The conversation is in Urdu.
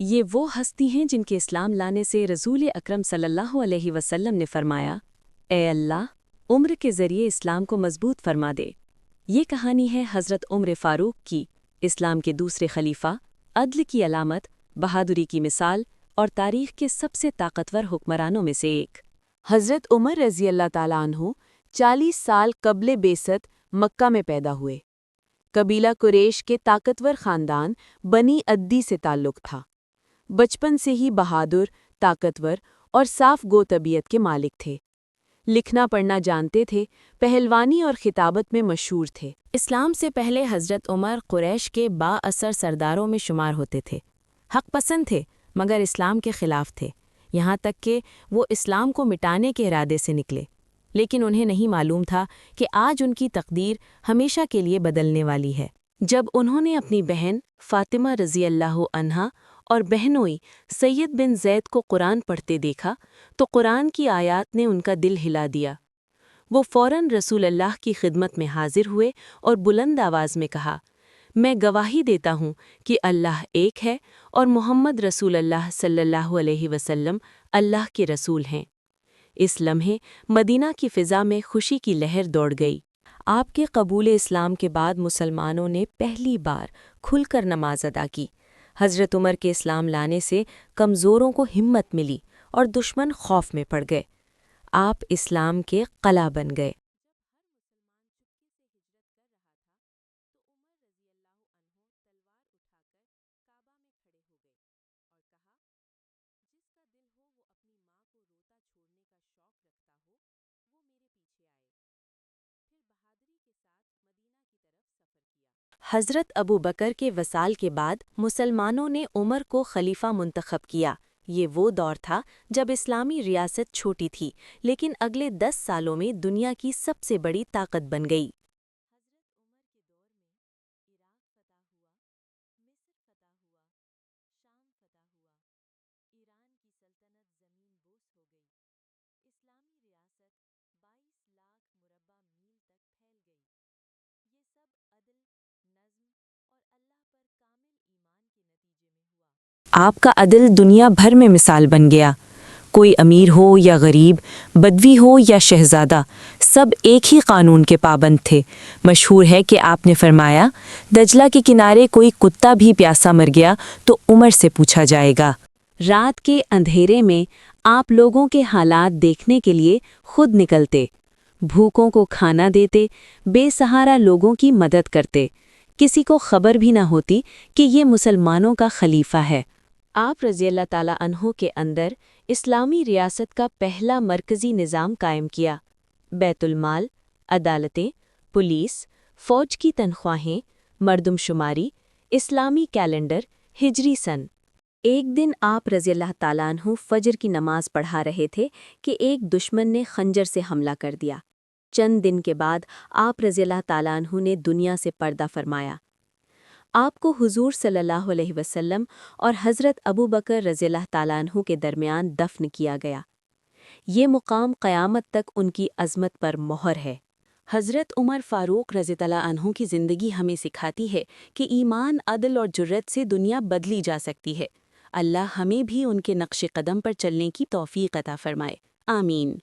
یہ وہ ہستی ہیں جن کے اسلام لانے سے رسول اکرم صلی اللہ علیہ وسلم نے فرمایا، اے اللہ، عمر کے ذریعے اسلام کو مضبوط فرما دے۔ یہ کہانی ہے حضرت عمر فاروق کی، اسلام کے دوسرے خلیفہ، عدل کی علامت، بہادری کی مثال اور تاریخ کے سب سے طاقتور حکمرانوں میں سے ایک۔ حضرت عمر رضی اللہ تعالیٰ عنہ 40 سال قبل بعثت مکہ میں پیدا ہوئے۔ قبیلہ قریش کے طاقتور خاندان بنی عدی سے تعلق تھا۔ بچپن سے ہی بہادر، طاقتور اور صاف گو طبیعت کے مالک تھے۔ لکھنا پڑھنا جانتے تھے، پہلوانی اور خطابت میں مشہور تھے۔ اسلام سے پہلے حضرت عمر قریش کے با اثر سرداروں میں شمار ہوتے تھے۔ حق پسند تھے مگر اسلام کے خلاف تھے، یہاں تک کہ وہ اسلام کو مٹانے کے ارادے سے نکلے، لیکن انہیں نہیں معلوم تھا کہ آج ان کی تقدیر ہمیشہ کے لیے بدلنے والی ہے۔ جب انہوں نے اپنی بہن فاطمہ رضی اللہ عنہا اور بہنوئی سید بن زید کو قرآن پڑھتے دیکھا تو قرآن کی آیات نے ان کا دل ہلا دیا۔ وہ فوراً رسول اللہ کی خدمت میں حاضر ہوئے اور بلند آواز میں کہا، میں گواہی دیتا ہوں کہ اللہ ایک ہے اور محمد رسول اللہ صلی اللہ علیہ وسلم اللہ کے رسول ہیں۔ اس لمحے مدینہ کی فضا میں خوشی کی لہر دوڑ گئی۔ آپ کے قبول اسلام کے بعد مسلمانوں نے پہلی بار کھل کر نماز ادا کی۔ حضرت عمر کے اسلام لانے سے کمزوروں کو ہمت ملی اور دشمن خوف میں پڑ گئے۔ آپ اسلام کے قلعہ بن گئے۔ حضرت ابو بکر کے وصال کے بعد مسلمانوں نے عمر کو خلیفہ منتخب کیا۔ یہ وہ دور تھا جب اسلامی ریاست چھوٹی تھی لیکن اگلے 10 سالوں میں دنیا کی سب سے بڑی طاقت بن گئی۔ آپ کا عدل دنیا بھر میں مثال بن گیا۔ کوئی امیر ہو یا غریب، بدوی ہو یا شہزادہ، سب ایک ہی قانون کے پابند تھے۔ مشہور ہے کہ آپ نے فرمایا، دجلہ کے کنارے کوئی کتا بھی پیاسا مر گیا تو عمر سے پوچھا جائے گا۔ رات کے اندھیرے میں آپ لوگوں کے حالات دیکھنے کے لیے خود نکلتے، بھوکوں کو کھانا دیتے، بے سہارا لوگوں کی مدد کرتے۔ کسی کو خبر بھی نہ ہوتی کہ یہ مسلمانوں کا خلیفہ ہے۔ آپ رضی اللہ تعالیٰ عنہ کے اندر اسلامی ریاست کا پہلا مرکزی نظام قائم کیا۔ بیت المال، عدالتیں، پولیس، فوج کی تنخواہیں، مردم شماری، اسلامی کیلنڈر، ہجری سن۔ ایک دن آپ رضی اللہ تعالیٰ عنہ فجر کی نماز پڑھا رہے تھے کہ ایک دشمن نے خنجر سے حملہ کر دیا۔ چند دن کے بعد آپ رضی اللہ تعالیٰ عنہ نے دنیا سے پردہ فرمایا۔ آپ کو حضور صلی اللہ علیہ وسلم اور حضرت ابو بکر رضی اللہ تعالیٰ عنہ کے درمیان دفن کیا گیا۔ یہ مقام قیامت تک ان کی عظمت پر مہر ہے۔ حضرت عمر فاروق رضی اللہ عنہ کی زندگی ہمیں سکھاتی ہے کہ ایمان، عدل اور جرأت سے دنیا بدلی جا سکتی ہے۔ اللہ ہمیں بھی ان کے نقش قدم پر چلنے کی توفیق عطا فرمائے۔ آمین۔